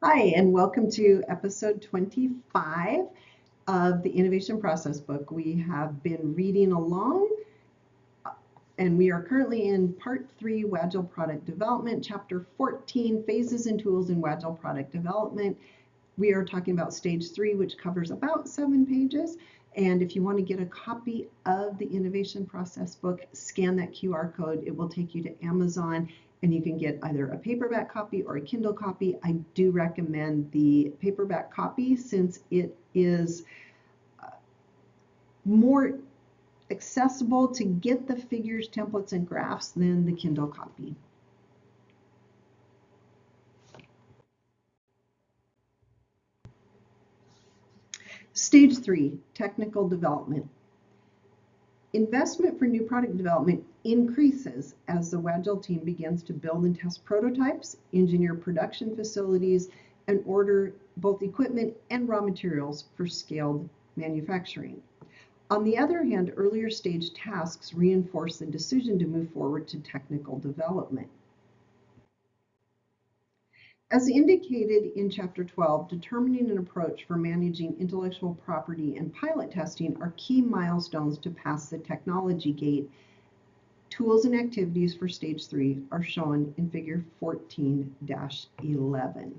Hi, and welcome to episode 25 of the Innovation Process Book. We have been reading along, and we are currently in part 3, WAGILE Product Development, chapter 14, Phases and Tools in WAGILE Product Development. We are talking about stage 3, which covers about 7 pages. And if you want to get a copy of the Innovation Process Book, scan that QR code. It will take you to Amazon, and you can get either a paperback copy or a Kindle copy. I do recommend the paperback copy since it is more accessible to get the figures, templates, and graphs than the Kindle copy. Stage 3, technical development. Investment for new product development increases as the WAGILE team begins to build and test prototypes, engineer production facilities, and order both equipment and raw materials for scaled manufacturing. On the other hand, earlier stage tasks reinforce the decision to move forward to technical development. As indicated in Chapter 12, determining an approach for managing intellectual property and pilot testing are key milestones to pass the technology gate. Tools and activities for Stage 3 are shown in Figure 14-11.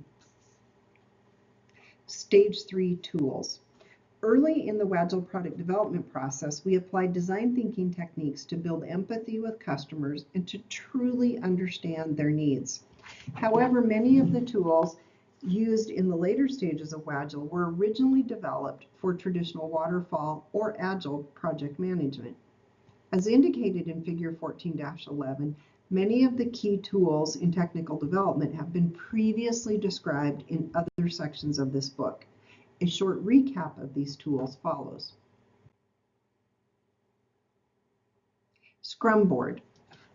Stage 3 tools. Early in the WAGILE product development process, we applied design thinking techniques to build empathy with customers and to truly understand their needs. However, many of the tools used in the later stages of WAGILE were originally developed for traditional waterfall or agile project management. As indicated in Figure 14-11, many of the key tools in technical development have been previously described in other sections of this book. A short recap of these tools follows. Scrum board.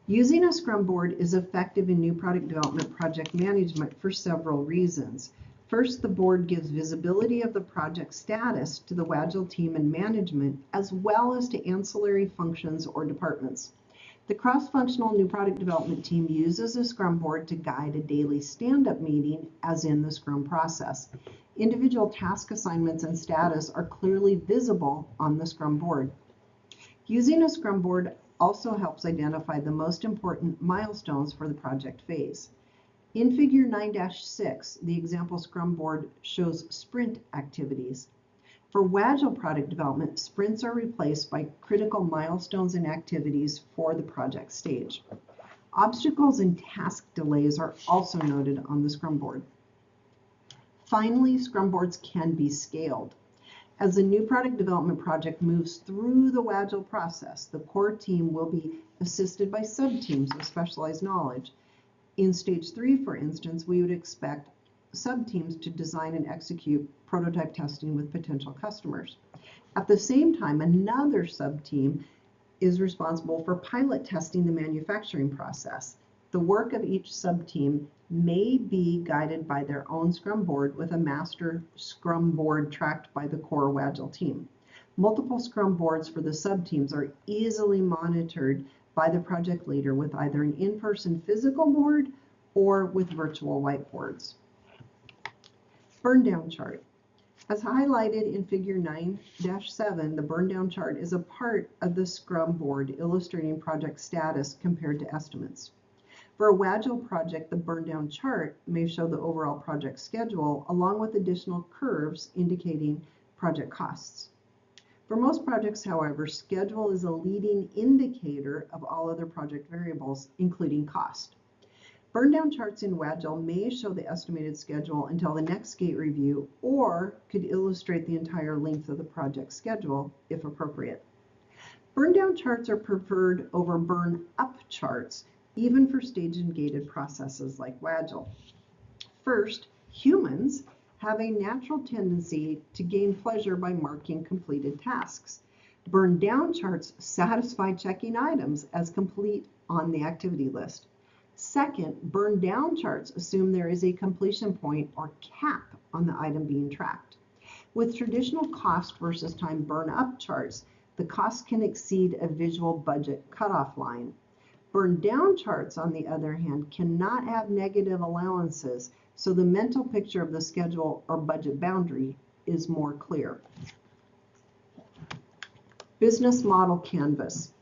Using a Scrum board is effective in new product development project management for several reasons. First, the board gives visibility of the project status to the WAGILE team and management, as well as to ancillary functions or departments. The cross-functional new product development team uses a Scrum board to guide a daily stand-up meeting, as in the Scrum process. Individual task assignments and status are clearly visible on the Scrum board. Using a Scrum board also helps identify the most important milestones for the project phase. In Figure 9-6, the example Scrum board shows sprint activities. For WAGILE product development, sprints are replaced by critical milestones and activities for the project stage. Obstacles and task delays are also noted on the Scrum board. Finally, Scrum boards can be scaled. As the new product development project moves through the WAGILE process, the core team will be assisted by sub-teams with specialized knowledge. In Stage 3, for instance, we would expect sub-teams to design and execute prototype testing with potential customers. At the same time, another sub-team is responsible for pilot testing the manufacturing process. The work of each sub-team may be guided by their own Scrum board with a master Scrum board tracked by the core WAGILE team. Multiple Scrum boards for the sub-teams are easily monitored by the project leader with either an in-person physical board or with virtual whiteboards. Burn down chart. As highlighted in Figure 9-7, the burn down chart is a part of the Scrum board illustrating project status compared to estimates. For a WAGILE project, the burn down chart may show the overall project schedule along with additional curves indicating project costs. For most projects, however, schedule is a leading indicator of all other project variables, including cost. Burn down charts in WAGILE may show the estimated schedule until the next gate review or could illustrate the entire length of the project schedule if appropriate. Burn down charts are preferred over burn up charts, even for stage and gated processes like WAGILE. First, humans have a natural tendency to gain pleasure by marking completed tasks. Burn down charts satisfy checking items as complete on the activity list. Second, burn down charts assume there is a completion point or cap on the item being tracked. With traditional cost versus time burn up charts, the cost can exceed a visual budget cutoff line. Burn down charts, on the other hand, cannot have negative allowances so the mental picture of the schedule or budget boundary is more clear. Business model canvas.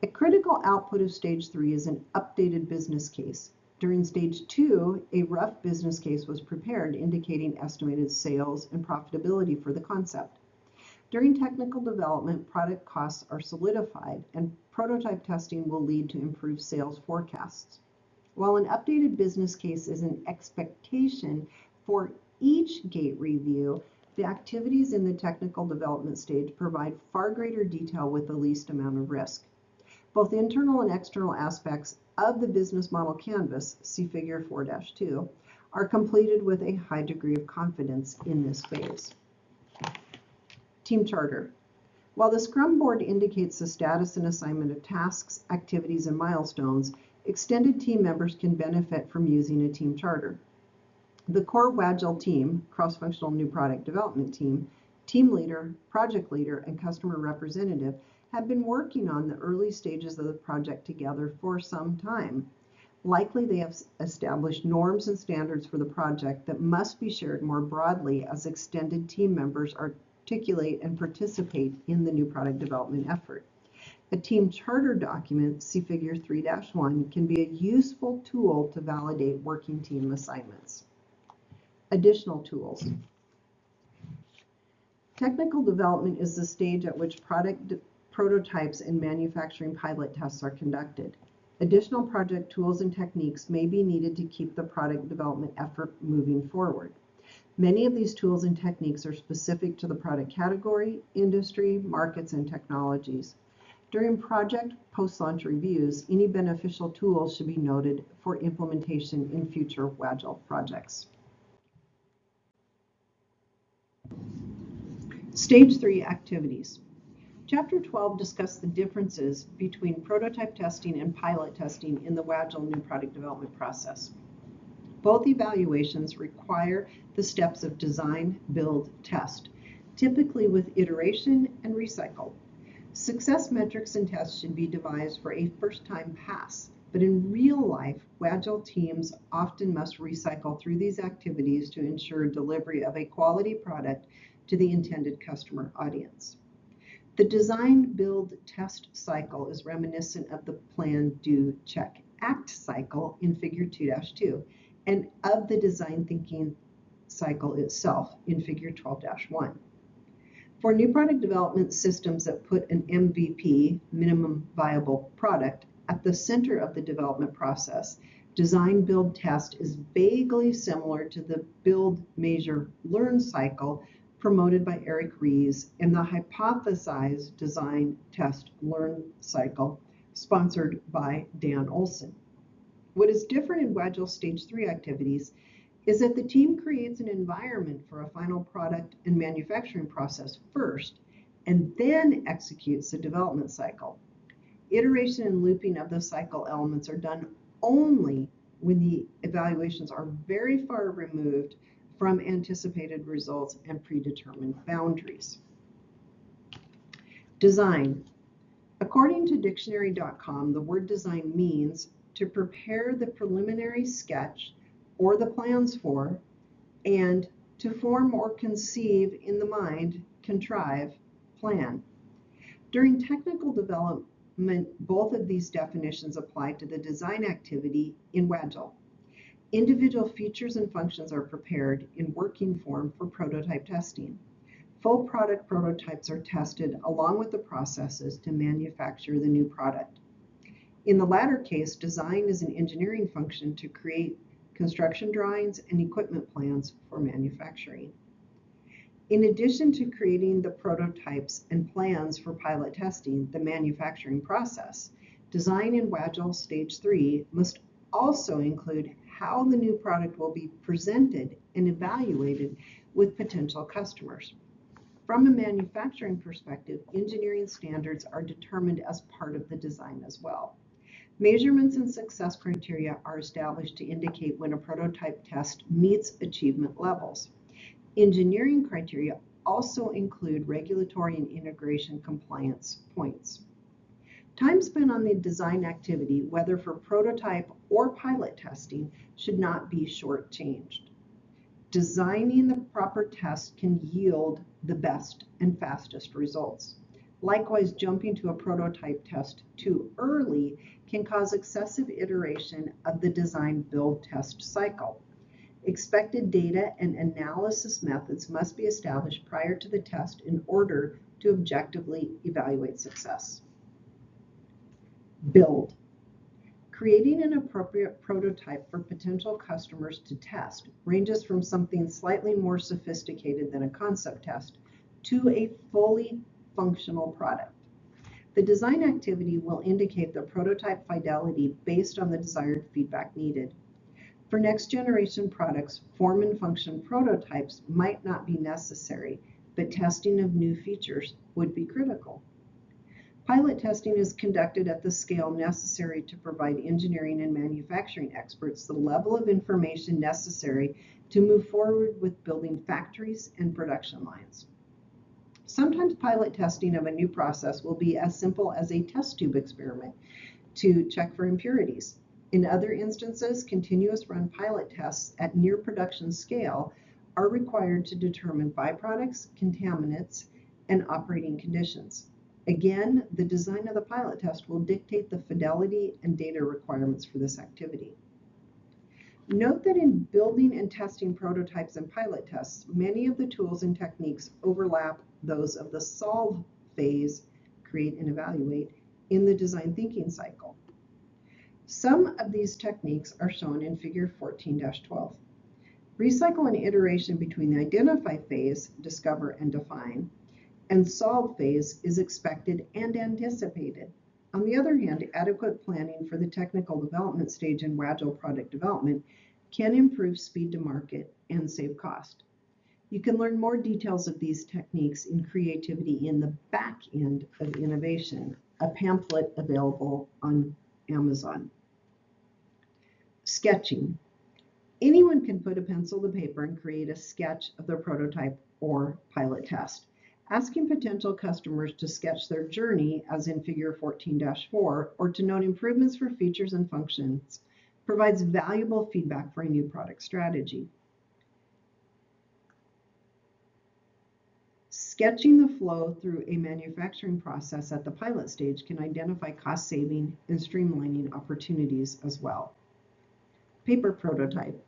A critical output of stage 3 is an updated business case. During stage 2, a rough business case was prepared indicating estimated sales and profitability for the concept. During technical development, product costs are solidified and prototype testing will lead to improved sales forecasts. While an updated business case is an expectation for each gate review, the activities in the technical development stage provide far greater detail with the least amount of risk. Both internal and external aspects of the business model canvas, see figure 4-2, are completed with a high degree of confidence in this phase. Team charter. While the Scrum board indicates the status and assignment of tasks, activities, and milestones, extended team members can benefit from using a team charter. The core WAGILE team, cross-functional new product development team leader, project leader, and customer representative have been working on the early stages of the project together for some time. Likely they have established norms and standards for the project that must be shared more broadly as extended team members articulate and participate in the new product development effort. A team charter document, see figure 3-1, can be a useful tool to validate working team assignments. Additional tools. Technical development is the stage at which product prototypes and manufacturing pilot tests are conducted. Additional project tools and techniques may be needed to keep the product development effort moving forward. Many of these tools and techniques are specific to the product category, industry, markets, and technologies. During project post-launch reviews, any beneficial tools should be noted for implementation in future WAGILE projects. Stage 3 activities. Chapter 12 discussed the differences between prototype testing and pilot testing in the WAGILE new product development process. Both evaluations require the steps of design, build, test, typically with iteration and recycle. Success metrics and tests should be devised for a first-time pass, but in real life, WAGILE teams often must recycle through these activities to ensure delivery of a quality product to the intended customer audience. The design, build, test cycle is reminiscent of the plan, do, check, act cycle in figure 2-2 and of the design thinking cycle itself in figure 12-1. For new product development systems that put an MVP, minimum viable product, at the center of the development process, design, build, test is vaguely similar to the build, measure, learn cycle promoted by Eric Ries and the hypothesized design, test, learn cycle sponsored by Dan Olson. What is different in WAGILE Stage 3 activities is that the team creates an environment for a final product and manufacturing process first, and then executes the development cycle. Iteration and looping of the cycle elements are done only when the evaluations are very far removed from anticipated results and predetermined boundaries. Design. According to dictionary.com, the word design means to prepare the preliminary sketch or the plans for, and to form or conceive in the mind, contrive, plan. During technical development, both of these definitions apply to the design activity in WAGILE. Individual features and functions are prepared in working form for prototype testing. Full product prototypes are tested along with the processes to manufacture the new product. In the latter case, design is an engineering function to create construction drawings and equipment plans for manufacturing. In addition to creating the prototypes and plans for pilot testing, the manufacturing process, design in WAGILE Stage 3 must also include how the new product will be presented and evaluated with potential customers. From a manufacturing perspective, engineering standards are determined as part of the design as well. Measurements and success criteria are established to indicate when a prototype test meets achievement levels. Engineering criteria also include regulatory and integration compliance points. Time spent on the design activity, whether for prototype or pilot testing, should not be shortchanged. Designing the proper test can yield the best and fastest results. Likewise, jumping to a prototype test too early can cause excessive iteration of the design build test cycle. Expected data and analysis methods must be established prior to the test in order to objectively evaluate success. Build. Creating an appropriate prototype for potential customers to test ranges from something slightly more sophisticated than a concept test to a fully functional product. The design activity will indicate the prototype fidelity based on the desired feedback needed. For next generation products, form and function prototypes might not be necessary, but testing of new features would be critical. Pilot testing is conducted at the scale necessary to provide engineering and manufacturing experts the level of information necessary to move forward with building factories and production lines. Sometimes pilot testing of a new process will be as simple as a test tube experiment to check for impurities. In other instances, continuous run pilot tests at near production scale are required to determine byproducts, contaminants, and operating conditions. Again, the design of the pilot test will dictate the fidelity and data requirements for this activity. Note that in building and testing prototypes and pilot tests, many of the tools and techniques overlap those of the solve phase, create and evaluate, in the design thinking cycle. Some of these techniques are shown in Figure 14-12. Recycle and iteration between the identify phase, discover and define, and solve phase is expected and anticipated. On the other hand, adequate planning for the technical development stage in WAGILE product development can improve speed to market and save cost. You can learn more details of these techniques in Creativity in the Back End of Innovation, a pamphlet available on Amazon. Sketching. Anyone can put a pencil to paper and create a sketch of their prototype or pilot test. Asking potential customers to sketch their journey, as in Figure 14-4, or to note improvements for features and functions, provides valuable feedback for a new product strategy. Sketching the flow through a manufacturing process at the pilot stage can identify cost-saving and streamlining opportunities as well. Paper prototype.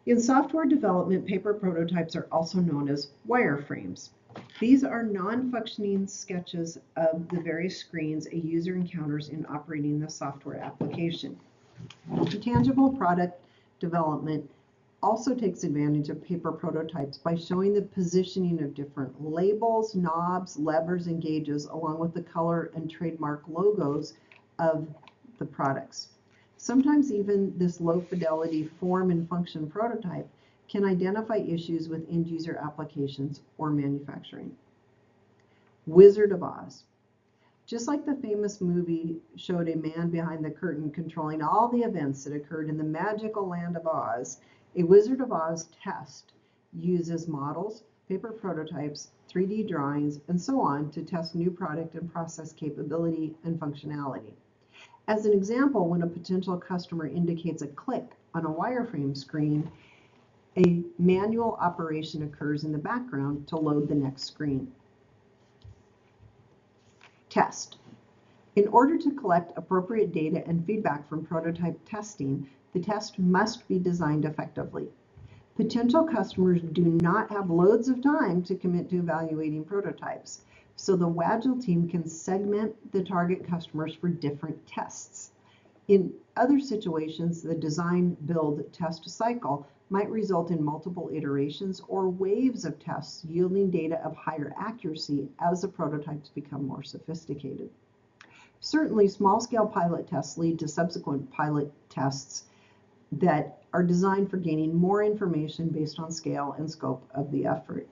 In software development, paper prototypes are also known as wireframes. These are non-functioning sketches of the various screens a user encounters in operating the software application. Tangible product development also takes advantage of paper prototypes by showing the positioning of different labels, knobs, levers, and gauges, along with the color and trademark logos of the products. Sometimes even this low fidelity form and function prototype can identify issues with end user applications or manufacturing. Wizard of Oz. Just like the famous movie showed a man behind the curtain controlling all the events that occurred in the magical land of Oz, a Wizard of Oz test uses models, paper prototypes, 3D drawings, and so on to test new product and process capability and functionality. As an example, when a potential customer indicates a click on a wireframe screen, a manual operation occurs in the background to load the next screen. Test. In order to collect appropriate data and feedback from prototype testing, the test must be designed effectively. Potential customers do not have loads of time to commit to evaluating prototypes, so the WAGILE team can segment the target customers for different tests. In other situations, the design, build, test cycle might result in multiple iterations or waves of tests yielding data of higher accuracy as the prototypes become more sophisticated. Certainly, small-scale pilot tests lead to subsequent pilot tests that are designed for gaining more information based on scale and scope of the effort.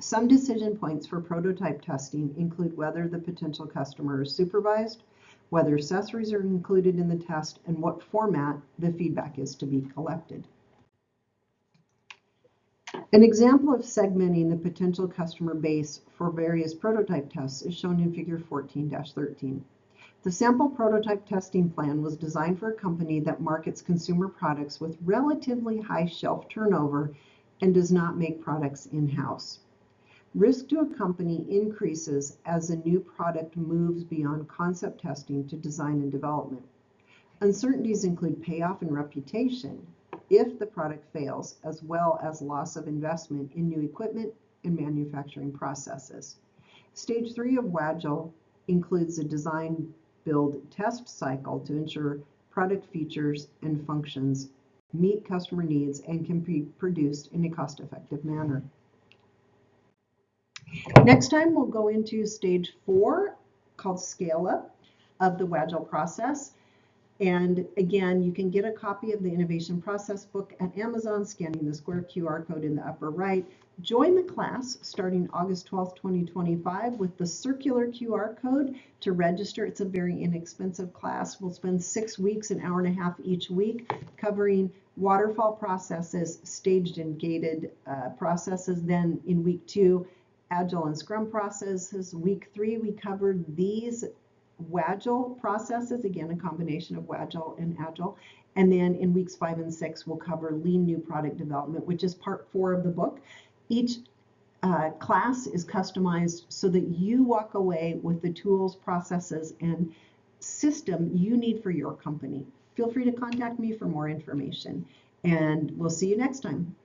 Some decision points for prototype testing include whether the potential customer is supervised, whether accessories are included in the test, and what format the feedback is to be collected. An example of segmenting the potential customer base for various prototype tests is shown in Figure 14-13. The sample prototype testing plan was designed for a company that markets consumer products with relatively high shelf turnover and does not make products in-house. Risk to a company increases as a new product moves beyond concept testing to design and development. Uncertainties include payoff and reputation if the product fails, as well as loss of investment in new equipment and manufacturing processes. Stage 3 of WAGILE includes a design, build, test cycle to ensure product features and functions meet customer needs and can be produced in a cost-effective manner. Next time we'll go into stage 4 called scale up of the WAGILE process. And again, you can get a copy of the Innovation Process book at Amazon, scanning the square QR code in the upper right. Join the class starting August 12th, 2025 with the circular QR code to register. It's a very inexpensive class. We'll spend 6 weeks, an hour and a half each week, covering waterfall processes, staged and gated processes. Then in week 2, Agile and Scrum processes. Week 3, we covered these WAGILE processes, again, a combination of WAGILE and Agile. And then in weeks 5 and 6, we'll cover Lean New Product Development, which is part 4 of the book. Each class is customized so that you walk away with the tools, processes, and system you need for your company. Feel free to contact me for more information, and we'll see you next time.